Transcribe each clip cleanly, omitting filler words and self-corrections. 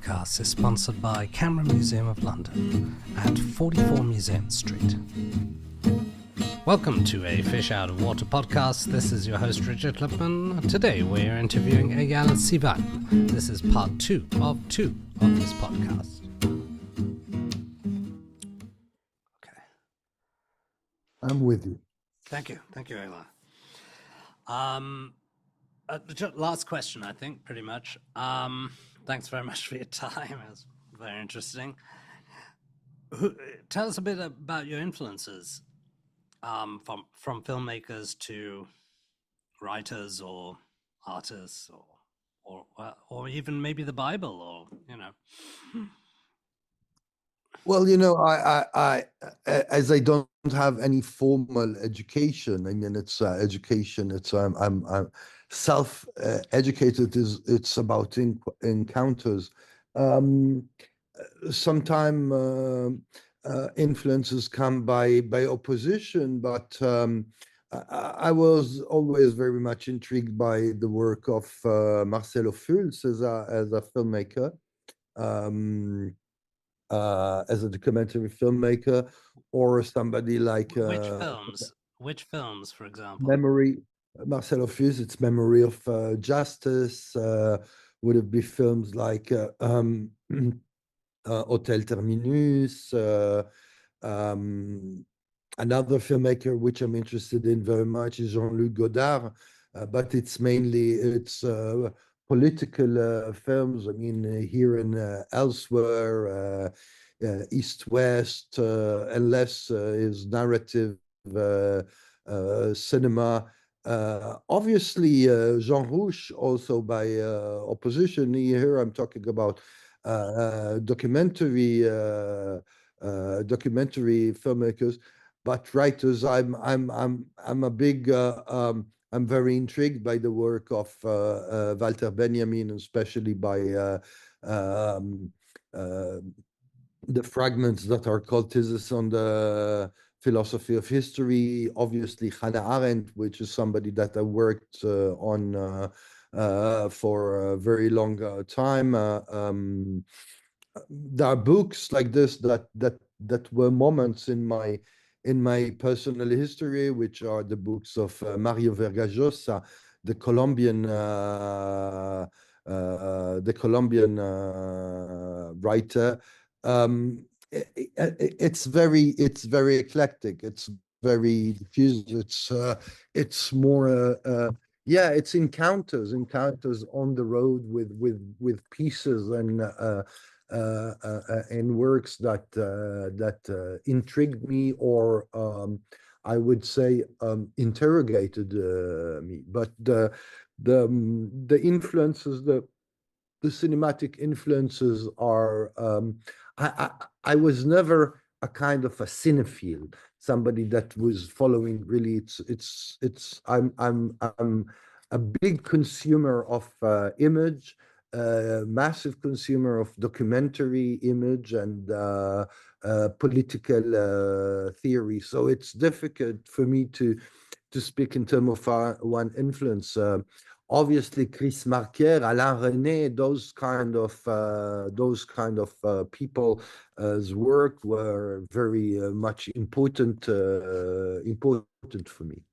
podcast is sponsored by Camera Museum of London at 44 Museum Street. Welcome to a Fish Out of Water podcast. This is your host Richard Lippman. Today we are interviewing Eyal Sivan. This is part 2 of this podcast. Okay. I'm with you. Thank you, Eyal. Last question, I think, pretty much. Thanks very much for your time. It was very interesting. Tell us a bit about your influences, from filmmakers to writers or artists, or even maybe the Bible, or Well, I as I don't have any formal education. I mean, it's education. It's I'm self-educated. It's about encounters. Sometimes influences come by opposition, but I was always very much intrigued by the work of Marcelo Fultz as a filmmaker. As a documentary filmmaker, or somebody like which films, for example? Marcelo Fultz, it's Memory of Justice, would it be films like Hotel Terminus, another filmmaker which I'm interested in very much is Jean-Luc Godard, but it's political films. I mean, here and elsewhere, East-West, and less is narrative cinema. Obviously, Jean Rouch, also by opposition. Here I'm talking about documentary filmmakers, but writers. I'm very intrigued by the work of Walter Benjamin, especially by the fragments that are called Theses on the Philosophy of History. Obviously, Hannah Arendt, which is somebody that I worked on for a very long time. There are books like this that were moments in my personal history, which are the books of Mario Vargas Llosa, the Colombian writer. It's very eclectic. It's very diffuse. It's more it's encounters on the road with pieces and works that intrigued me, or I would say interrogated me. But the influences, the cinematic influences are. I was never a kind of a cinephile, somebody that was following really. I'm a big consumer of image. Massive consumer of documentary image and political theory. So it's difficult for me to speak in terms of one influence. Obviously, Chris Marker, Alain René, those kind of people's work were very much important for me.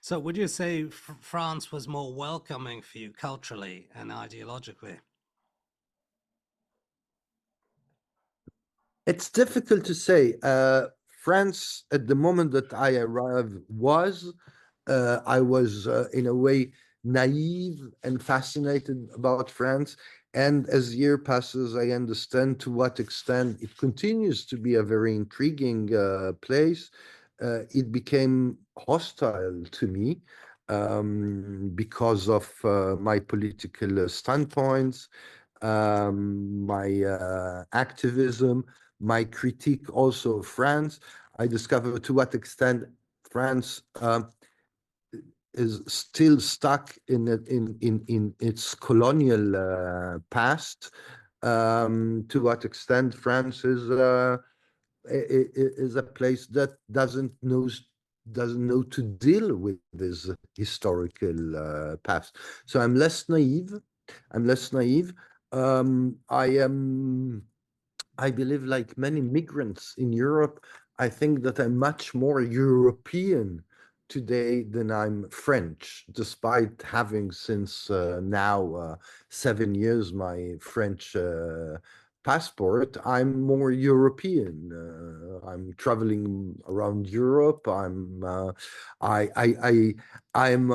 So would you say France was more welcoming for you culturally and ideologically? It's difficult to say. France, at the moment that I arrived, I was in a way naive and fascinated about France. And as year passes, I understand to what extent it continues to be a very intriguing place. It became hostile to me because of my political standpoints, my activism, my critique also of France. I discovered to what extent France is still stuck in its colonial past. To what extent France is a place that doesn't know to deal with this historical past. So I'm less naive. I am. I believe, like many migrants in Europe, I think that I'm much more European today than I'm French, despite having since now 7 years my French passport. I'm more European. I'm traveling around Europe. I I'm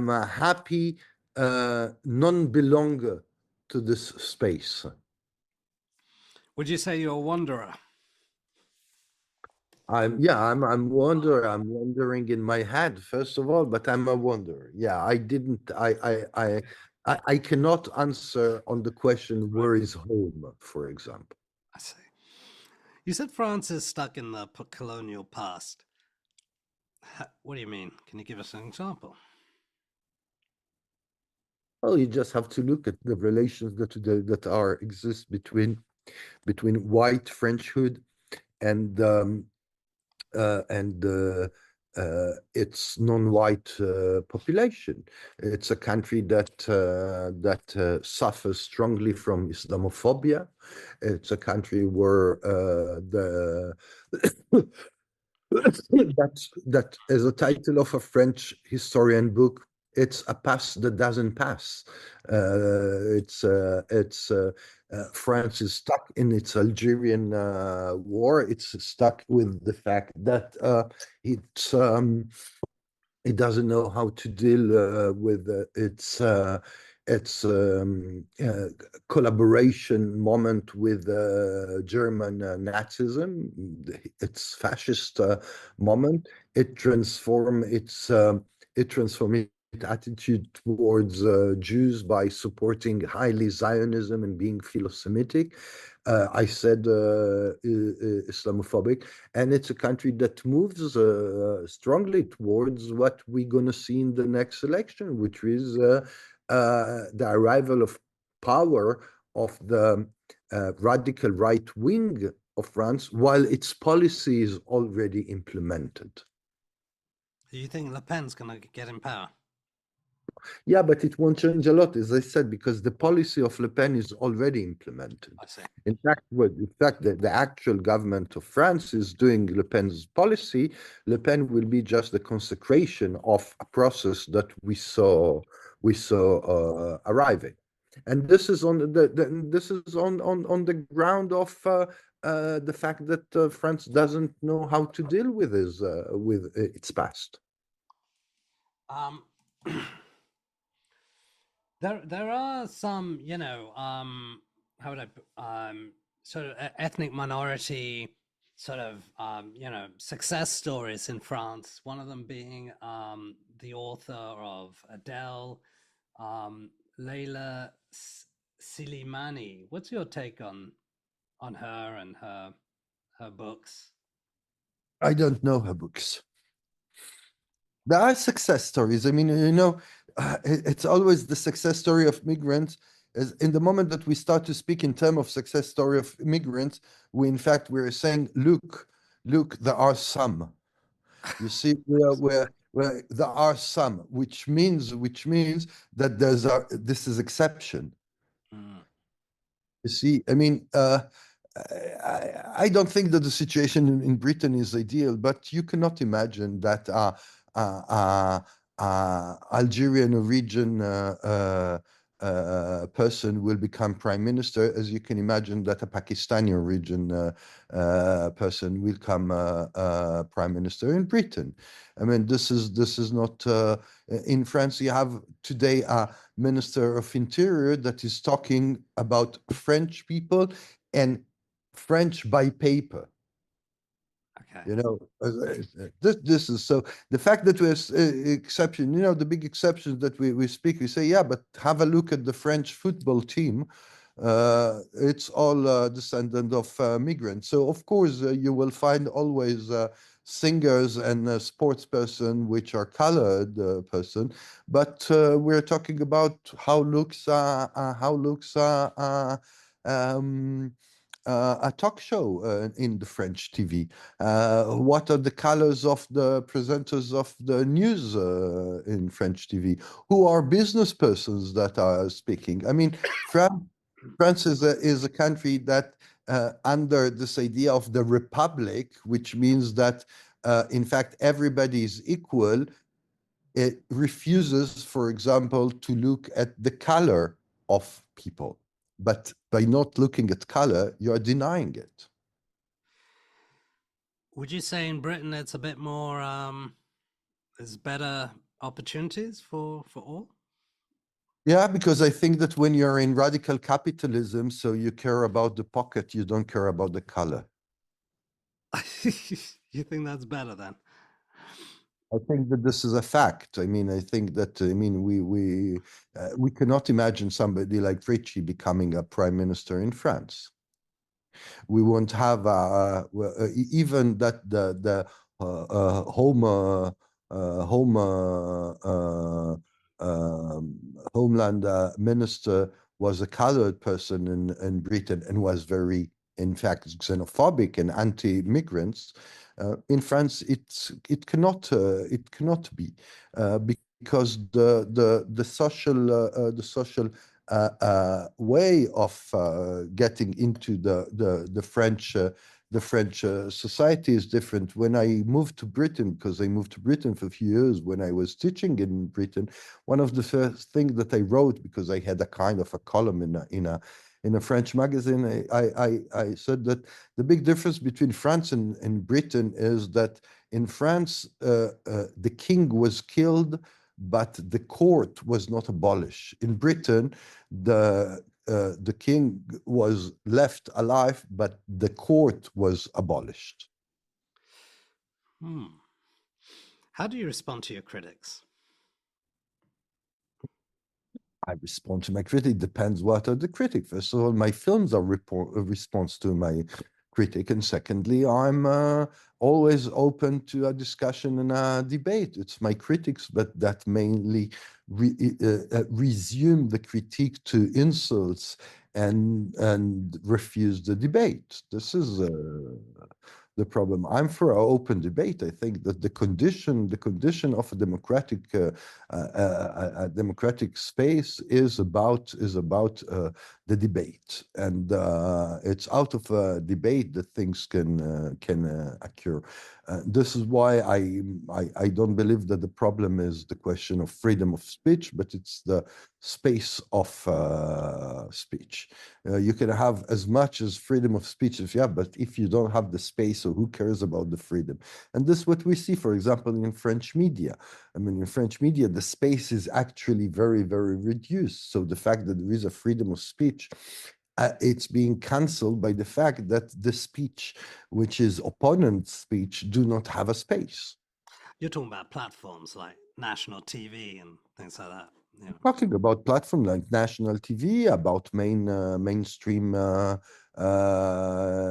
a happy non-belonger to this space. Would you say you're a wanderer? I'm wondering in my head, first of all, but I'm a wanderer. Yeah, I didn't I cannot answer on the question Right. where is home, for example. I see. You said France is stuck in the colonial past. What do you mean? Can you give us an example? Well, you just have to look at the relations that are exist between white Frenchhood and its non-white population. It's a country that suffers strongly from Islamophobia. It's a country where the that is a title of a French historian book. It's a pass that doesn't pass. France is stuck in its Algerian war. It's stuck with the fact that it's it doesn't know how to deal with its collaboration moment with German Nazism, its fascist moment. It transformed its attitude towards Jews by supporting highly Zionism and being philo-Semitic. I said Islamophobic, and it's a country that moves strongly towards what we're going to see in the next election, which is the arrival of power of the radical right wing of France, while its policy is already implemented. Do you think Le Pen's going to get in power? Yeah, but it won't change a lot, as I said, because the policy of Le Pen is already implemented. I see. In fact, the actual government of France is doing Le Pen's policy. Le Pen will be just the consecration of a process that we saw arriving, and this is on the ground of the fact that France doesn't know how to deal with its past. Um, there are some, how would sort of ethnic minority sort of success stories in France. One of them being the author of Adele, um, Leila Silimani. What's your take on her and her books? I don't know her books. There are success stories. I mean, it's always the success story of migrants. Is in the moment that we start to speak in terms of success story of immigrants, we're saying, look, there are some. You see, where there are some, which means that this is exception. Mm. You see, I mean, I don't think that the situation in Britain is ideal, but you cannot imagine that Algerian origin person will become prime minister, as you can imagine that a Pakistani origin person will come prime minister in Britain. I mean, this is not in France. You have today a minister of interior that is talking about French people and French by paper. Okay. This is so. The fact that we're exception, the big exceptions that we speak, we say, yeah, but have a look at the French football team. It's all descendant of migrants. So of course you will find always singers and sports person which are colored person, but we're talking about um, a talk show in the French TV. What are the colors of the presenters of the news in French TV? Who are business persons that are speaking? I mean, France France is a country that, under this idea of the republic, which means that, in fact, everybody is equal, it refuses, for example, to look at the color of people. But by not looking at color, you are denying it. Would you say in Britain it's a bit more, there's better opportunities for all? Yeah, because I think that when you're in radical capitalism, so you care about the pocket, you don't care about the color. You think that's better then? I think that this is a fact. I mean, I think that we cannot imagine somebody like Ricci becoming a prime minister in France. We won't have even that the homeland minister was a colored person in Britain and was very, in fact, xenophobic and anti-immigrants. In France, it cannot be because the social way of getting into the French society is different. When I moved to Britain, because I moved to Britain for a few years when I was teaching in Britain, one of the first things that I wrote, because I had a kind of a column in a French magazine, I said that the big difference between France and Britain is that in France, the king was killed, but the court was not abolished. In Britain, the king was left alive, but the court was abolished. Hmm. How do you respond to your critics? I respond to my critic. Depends what are the critic. First of all, my films are a response to my critic, and secondly, I'm always open to a discussion and a debate. It's my critics, but that mainly resume the critique to insults and refuse the debate. This is the problem. I'm for an open debate. I think that the condition of a democratic space is about the debate, and it's out of a debate that things can occur. This is why I don't believe that the problem is the question of freedom of speech, but it's the space of speech. You can have as much as freedom of speech as you have, but if you don't have the space, so who cares about the freedom? And this is what we see, for example, in French media. I mean, in French media, the space is actually very, very reduced. So the fact that there is a freedom of speech, it's being cancelled by the fact that the speech, which is opponent speech, do not have a space. You're talking about platforms like national TV and things like that. Yeah. Talking about platform like national TV, about mainstream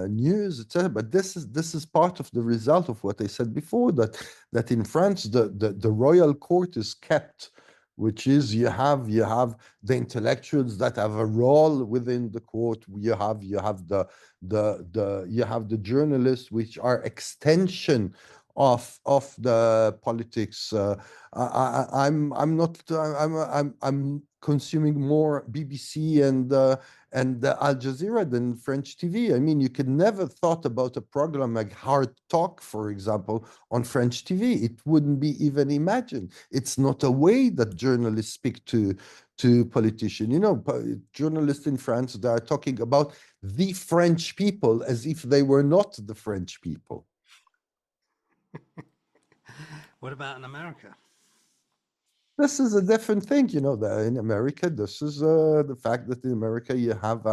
news, etc. But this is part of the result of what I said before, that in France the royal court is kept, which is you have the intellectuals that have a role within the court. You have the journalists, which are extension of the politics. I'm not. I'm consuming more BBC and Al Jazeera than French TV. I mean, you could never thought about a program like Hard Talk, for example, on French TV. It wouldn't be even imagined. It's not a way that journalists speak to politicians. You know, journalists in France, they are talking about the French people as if they were not the French people. What about in America? This is a different thing, in America, this is the fact that in America you have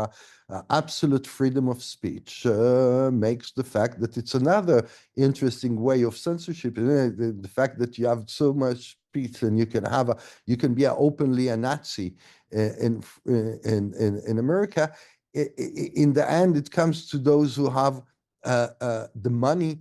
absolute freedom of speech makes the fact that it's another interesting way of censorship. The fact that you have so much speech and you can be openly a Nazi in America. In the end, it comes to those who have the money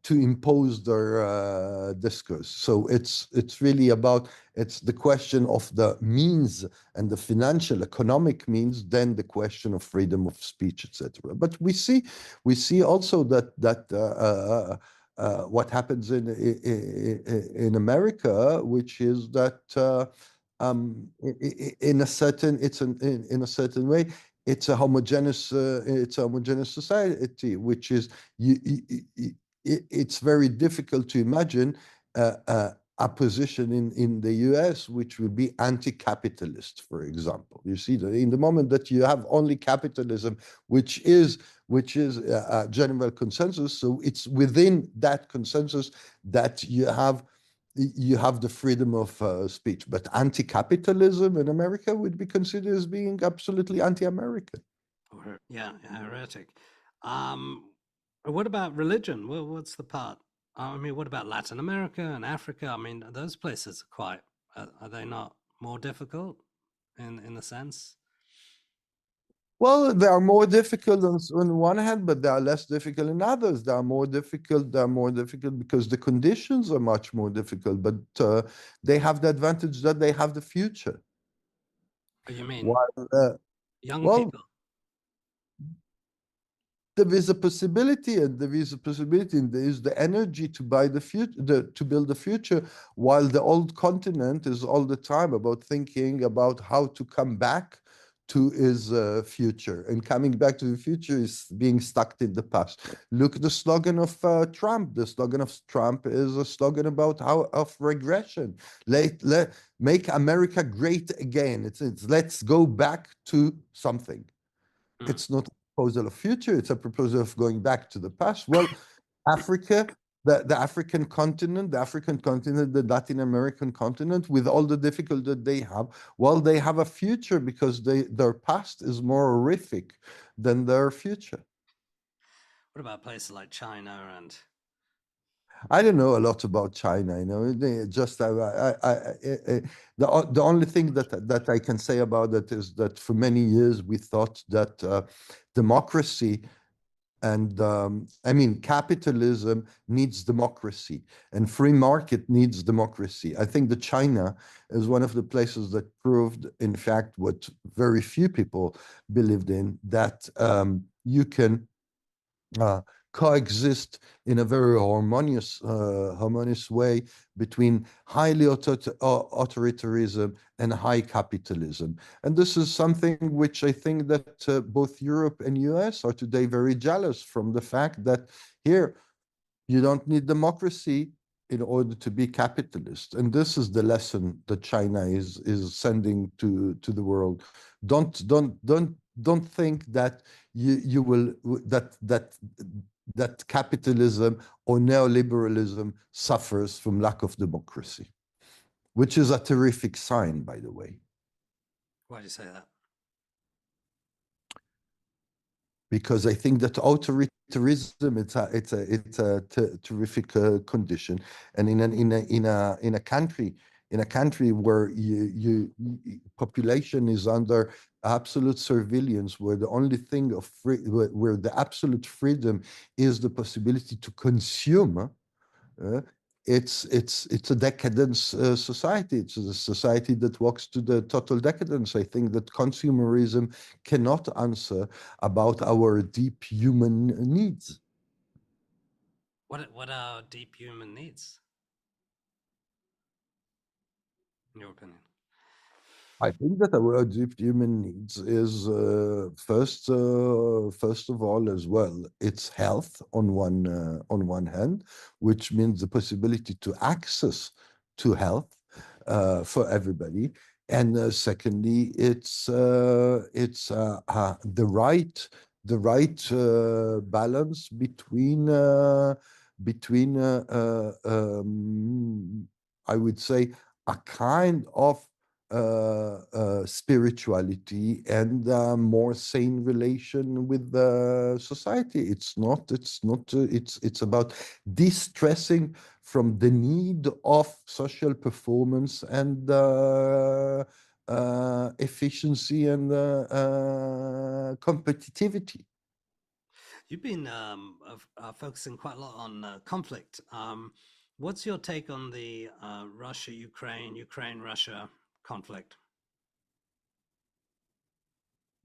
to impose their discourse. So it's really about, it's the question of the means and the financial economic means, then the question of freedom of speech, etc. But we see also that what happens in America, which is that in a certain in a certain way it's a homogeneous society, which is it's very difficult to imagine a position in the US which would be anti-capitalist, for example. You see that in the moment that you have only capitalism, which is a general consensus, so it's within that consensus that you have the freedom of speech. But anti-capitalism in America would be considered as being absolutely anti-American. Or, yeah, heretic. Um, what about religion? Well, what's the part? I mean, what about Latin America and Africa? I mean, those places are quite. Are they not more difficult in a sense? Well, they are more difficult on one hand, but they are less difficult in others. They are more difficult. They are more difficult because the conditions are much more difficult. But they have the advantage that they have the future. Oh, you mean While, young well, people? there is a possibility, and there is a possibility, and there is the energy to buy the future, to build the future, while the old continent is all the time about thinking about how to come back to his future, and coming back to the future is being stuck in the past. Look at the slogan of Trump. The slogan of Trump is a slogan about how of regression. Make America great again. It's let's go back to something. Mm. It's not a proposal of future, it's a proposal of going back to the past. Well, Africa, the African continent, the Latin American continent, with all the difficulty that they have, well, they have a future because their past is more horrific than their future. What about places like China and I don't know a lot about China. They just the only thing that I can say about it is that for many years we thought that democracy and I mean, capitalism needs democracy and free market needs democracy. I think that China is one of the places that proved, in fact, what very few people believed in, that you can uh, coexist in a very harmonious way between highly authoritarianism and high capitalism. And this is something which I think that both Europe and US are today very jealous from the fact that here you don't need democracy in order to be capitalist. And this is the lesson that China is sending to the world. Don't think that you will that capitalism or neoliberalism suffers from lack of democracy, which is a terrific sign, by the way. why do you say that? Because I think that authoritarianism it's a terrific condition, and in a country where population is under absolute surveillance, where the only thing of where the absolute freedom is the possibility to consume. Uh, it's a decadence society. It's a society that walks to the total decadence. I think that consumerism cannot answer about our deep human needs. What are deep human needs, in your opinion? I think that our deep human needs is first of all, as well, it's health on one hand, which means the possibility to access to health for everybody, and secondly, it's the right balance between I would say a kind of spirituality and more sane relation with society. It's about de-stressing from the need of social performance and efficiency and competitivity. You've been focusing quite a lot on conflict. What's your take on the Russia-Ukraine, Ukraine-Russia conflict?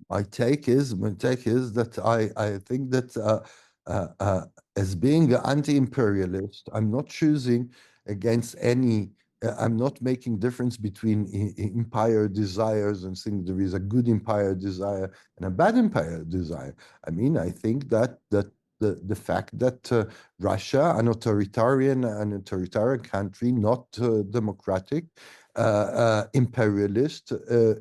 My take is that I think that as being an anti-imperialist, I'm not choosing against any I'm not making difference between empire desires and saying there is a good empire desire and a bad empire desire. I mean, I think that the fact that Russia, an authoritarian country, not democratic, imperialist,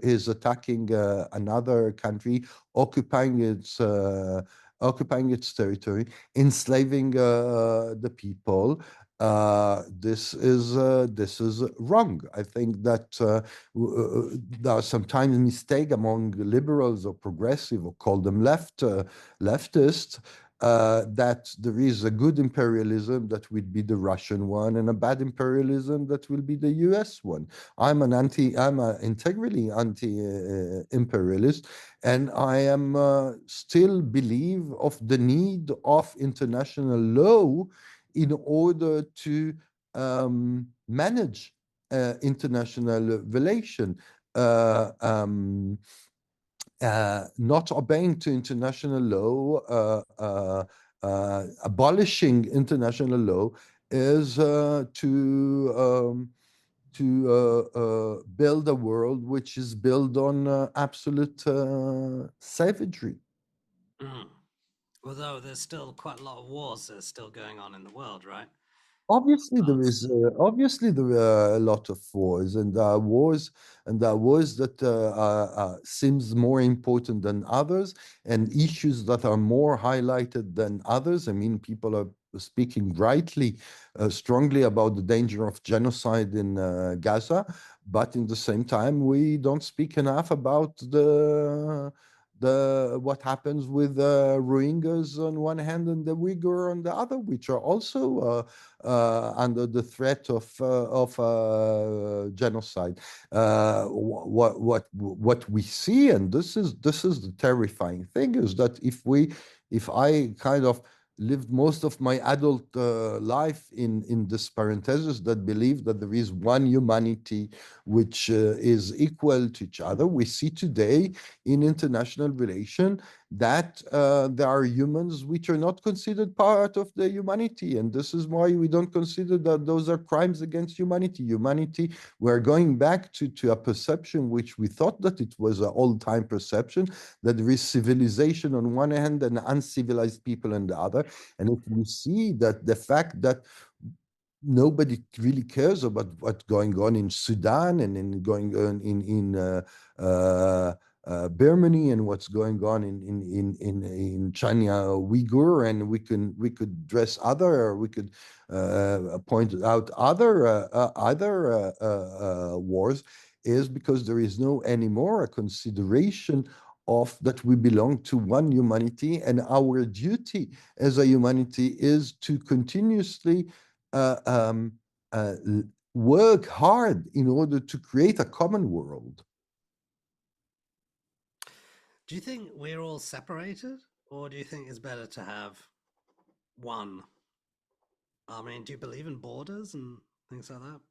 is attacking another country, occupying its territory, enslaving the people. This is wrong. I think that there are sometimes mistake among liberals or progressive, or call them leftists, that there is a good imperialism that will be the Russian one, and a bad imperialism that will be the US one. I'm a integrally anti-imperialist, and I am still believe of the need of international law in order to manage international relation. Uh, um, not obeying to international law, abolishing international law is to build a world which is built on absolute savagery. Mm. Although there's still quite a lot of wars that are still going on in the world, right? Parts. Obviously there are a lot of wars, and there are wars that seems more important than others, and issues that are more highlighted than others. I mean, people are speaking rightly, strongly about the danger of genocide in Gaza, but in the same time, we don't speak enough about the what happens with Rohingyas on one hand and the Uyghur on the other, which are also under the threat of genocide. What we see, and this is the terrifying thing, is that if I kind of lived most of my adult life in this parenthesis that believe that there is one humanity which is equal to each other, we see today in international relation that there are humans which are not considered part of the humanity, and this is why we don't consider that those are crimes against humanity. We're going back to a perception which we thought that it was an old-time perception, that there is civilization on one hand and uncivilized people on the other. And if you see that the fact that nobody really cares about what's going on in Sudan and in going on in Birmania, and what's going on in China Uyghur, and we could dress other, or we could point out other wars, is because there is no anymore a consideration of that we belong to one humanity, and our duty as a humanity is to continuously uh, um, uh, work hard in order to create a common world. Do you think we're all separated, or do you think it's better to have one? I mean, do you believe in borders and things like that?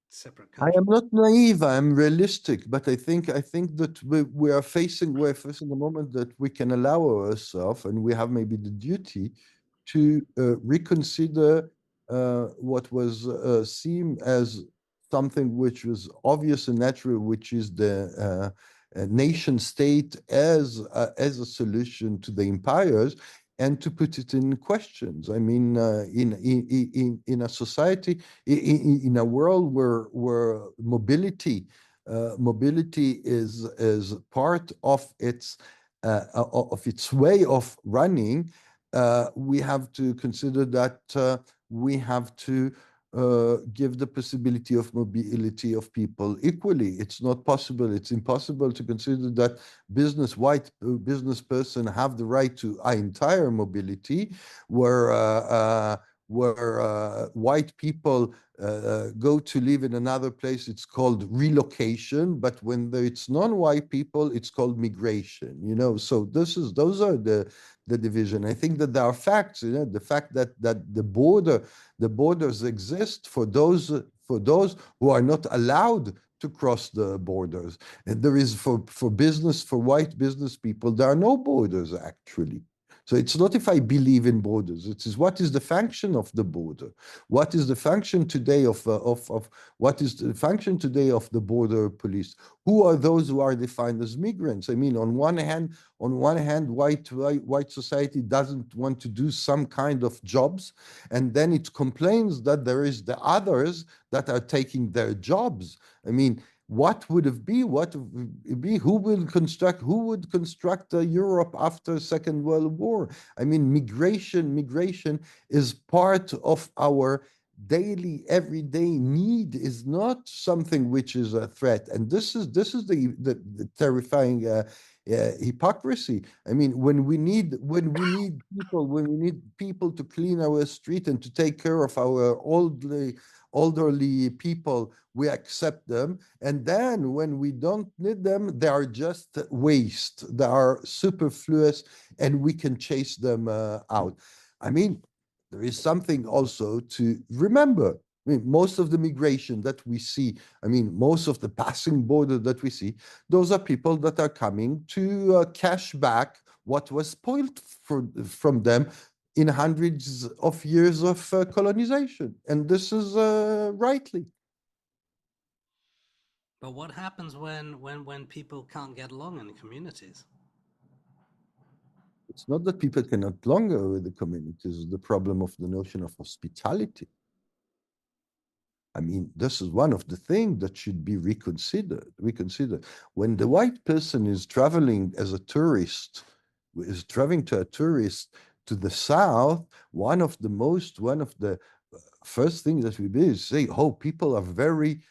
Separate I am countries? not naive. I am realistic, but I think that we're facing a moment that we can allow ourselves, and we have maybe the duty to reconsider what was seen as something which was obvious and natural, which is the nation state as a solution to the empires, and to put it in questions. I mean, in a society, in a world where mobility is part of its way of running. We have to consider that we have to give the possibility of mobility of people equally. It's not possible. It's impossible to consider that white business person have the right to entire mobility, where white people go to live in another place. It's called relocation, but when it's non-white people, it's called migration. So those are the division. I think that there are facts. The fact that the borders exist for those who are not allowed to cross the borders, and there is for white business people, there are no borders actually. So it's not if I believe in borders. It is what is the function of the border? What is the function today of what is the function today of the border police? Who are those who are defined as migrants? I mean, on one hand, white society doesn't want to do some kind of jobs, and then it complains that there is the others that are taking their jobs. I mean, what would it be? What would it be? Who would construct Europe after Second World War? I mean, migration is part of our daily, everyday need, is not something which is a threat. And this is the terrifying hypocrisy. I mean, when we need people to clean our street and to take care of our elderly people, we accept them. And then when we don't need them, they are just waste. They are superfluous, and we can chase them out. I mean, there is something also to remember. I mean, most of the migration that we see, I mean, most of the passing border that we see, those are people that are coming to cash back what was spoiled from them in hundreds of years of colonization. And this is rightly. But what happens when people can't get along in the communities? It's not that people cannot longer with the communities, the problem of the notion of hospitality. I mean, this is one of the things that should be reconsidered. When the white person is traveling as a tourist, is traveling to a tourist to the south, one of the first things that we do is say, oh, people are very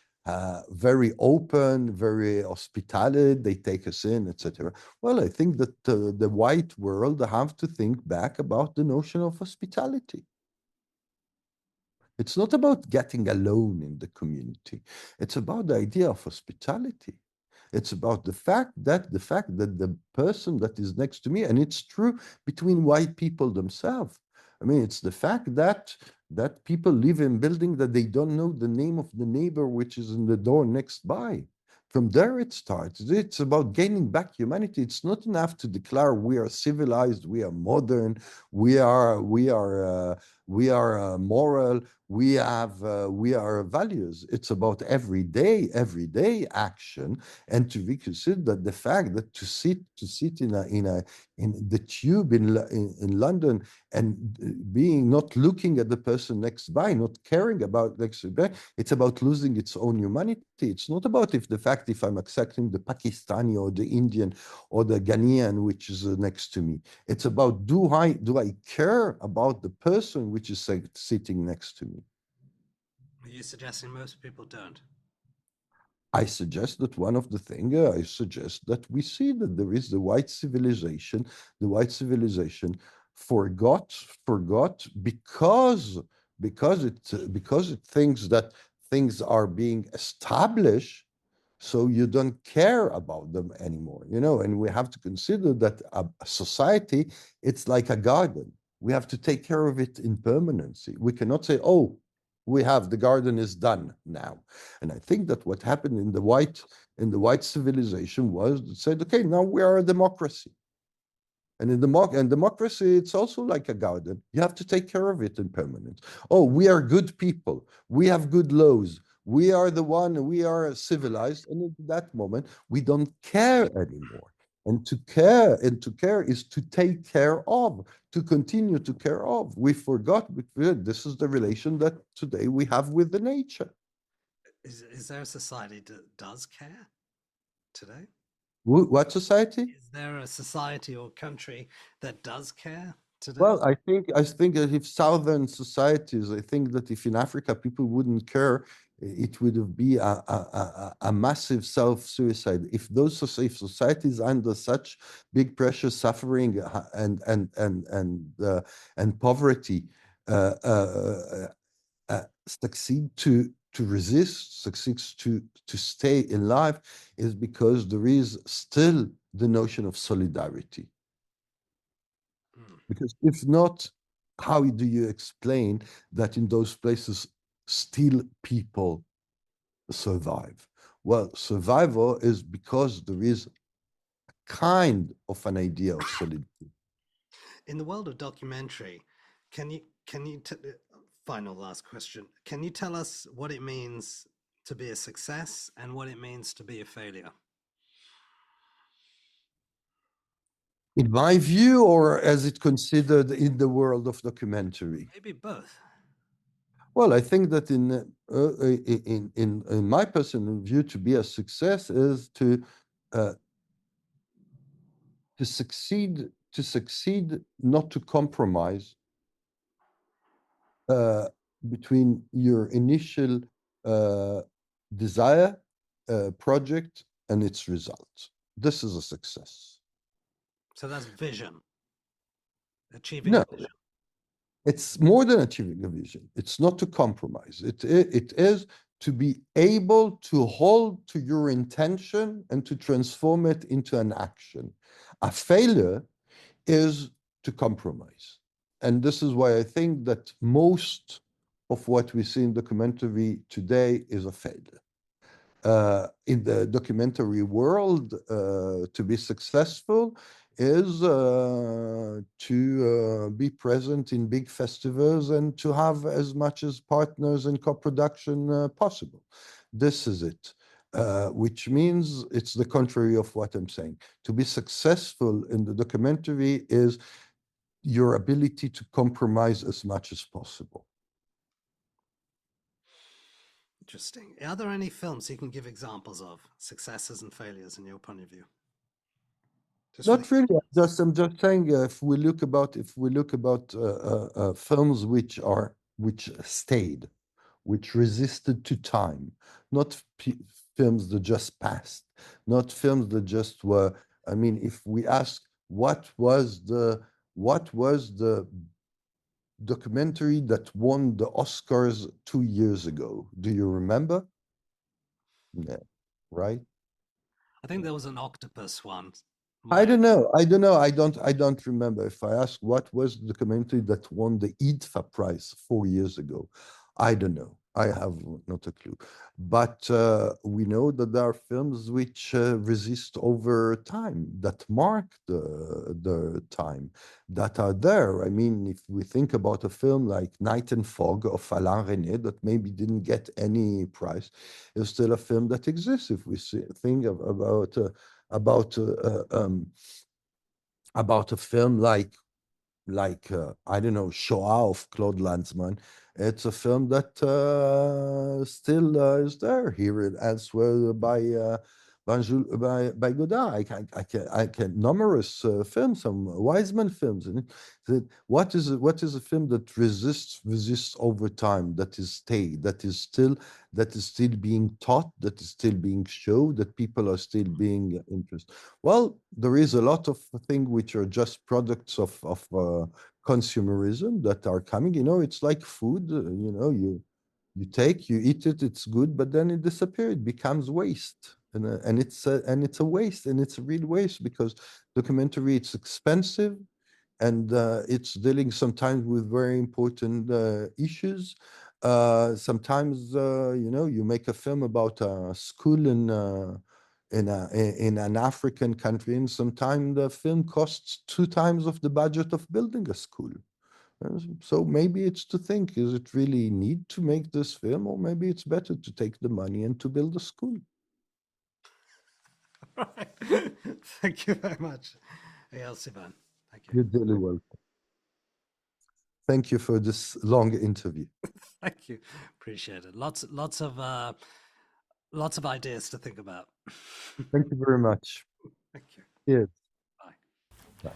open, very hospitable. They take us in, etc. Well, I think that the white world have to think back about the notion of hospitality. It's not about getting alone in the community. It's about the idea of hospitality. It's about the fact that the person that is next to me, and it's true between white people themselves. I mean, it's the fact that people live in building that they don't know the name of the neighbor which is in the door next by. From there it starts. It's about gaining back humanity. It's not enough to declare we are civilized, we are modern, we are moral, we are values. It's about everyday action, and to reconsider that the fact that to sit in the tube in London and being not looking at the person next by, not caring about next by, it's about losing its own humanity. It's not about if I'm accepting the Pakistani or the Indian or the Ghanaian which is next to me. It's about do I care about the person which is sitting next to me? Are you suggesting most people don't? I suggest that one of the things I suggest that we see that there is the white civilization forgot because it thinks that things are being established, so you don't care about them anymore, and we have to consider that a society, it's like a garden. We have to take care of it in permanency. We cannot say, oh, the garden is done now. And I think that what happened in the white civilization was it said, okay, now we are a democracy. And in democracy, it's also like a garden. You have to take care of it in permanence. Oh, we are good people. We have good laws. We are civilized. And at that moment, we don't care anymore. And to care is to take care of, to continue to care of. We forgot this is the relation that today we have with the nature. Is there a society that does care today? What society? Is there a society or country that does care today? Well, I think that if southern societies, I think that if in Africa people wouldn't care, it would be a massive self-suicide. If societies under such big pressure, suffering, and poverty uh, uh, succeed to resist, succeeds to stay in life, is because there is still the notion of solidarity. Hmm. Because if not, how do you explain that in those places still people survive? Well, survival is because there is kind of an idea of solidarity. In the world of documentary, can you final last question? Can you tell us what it means to be a success and what it means to be a failure? In my view, or as it considered in the world of documentary? Maybe both. Well, I think that in my personal view, to be a success is uh, to succeed, not to compromise uh, between your initial uh, desire, project, and its result. This is a success. So that's vision, achieving No, a vision. it's more than achieving a vision. It's not to compromise. It is to be able to hold to your intention and to transform it into an action. A failure is to compromise. And this is why I think that most of what we see in documentary today is a failure. In the documentary world, to be successful is to be present in big festivals and to have as much as partners in co-production possible. This is it. Which means it's the contrary of what I'm saying. To be successful in the documentary is your ability to compromise as much as possible. Interesting. Are there any films you can give examples of successes and failures in your point of view? Just for the Not really. audience. I'm just saying, if we look about films which stayed, which resisted to time, not films that just passed, not films that just were. I mean, if we ask what was the documentary that won the Oscars 2 years ago? Do you remember? No, right? I think there was an octopus one. I Might don't know. I don't know. I don't remember. If I ask what was the documentary that won the IDFA prize 4 years ago, I don't know. I have not a clue. But we know that there are films which resist over time, that mark the time, that are there. I mean, if we think about a film like Night and Fog of Alain Resnais, that maybe didn't get any prize, is still a film that exists. If we think about about a film like I don't know, Shoah of Claude Lanzmann. It's a film that still is there here and elsewhere by Godard. I can numerous films, some Wiseman films. And what is a film that resists over time, that is stayed, that is still being taught, that is still being shown, that people are still being interested. Well, there is a lot of things which are just products of consumerism that are coming. You know, it's like food. You know, you eat it, it's good, but then it disappears. It becomes waste, and it's a waste, and it's a real waste because documentary it's expensive and it's dealing sometimes with very important issues. Sometimes, you know, you make a film about a school in an African country, and sometimes the film costs 2 times of the budget of building a school. So maybe it's to think: is it really need to make this film, or maybe it's better to take the money and to build a school? right. Thank you very much, Eyal Sivan. Thank you. You're really welcome. Thank you for this long interview. Thank you. Appreciate it. Lots of ideas to think about. Thank you very much. Thank you. Yes. Bye. Bye.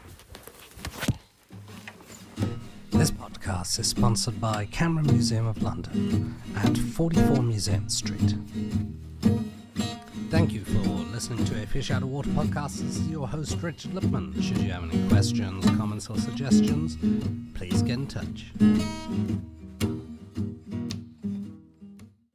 This podcast is sponsored by Camera Museum of London at 44 Museum Street. Thank you for listening to a Fish Out of Water podcast. This is your host, Richard Lipman. Should you have any questions, comments, or suggestions, please get in touch.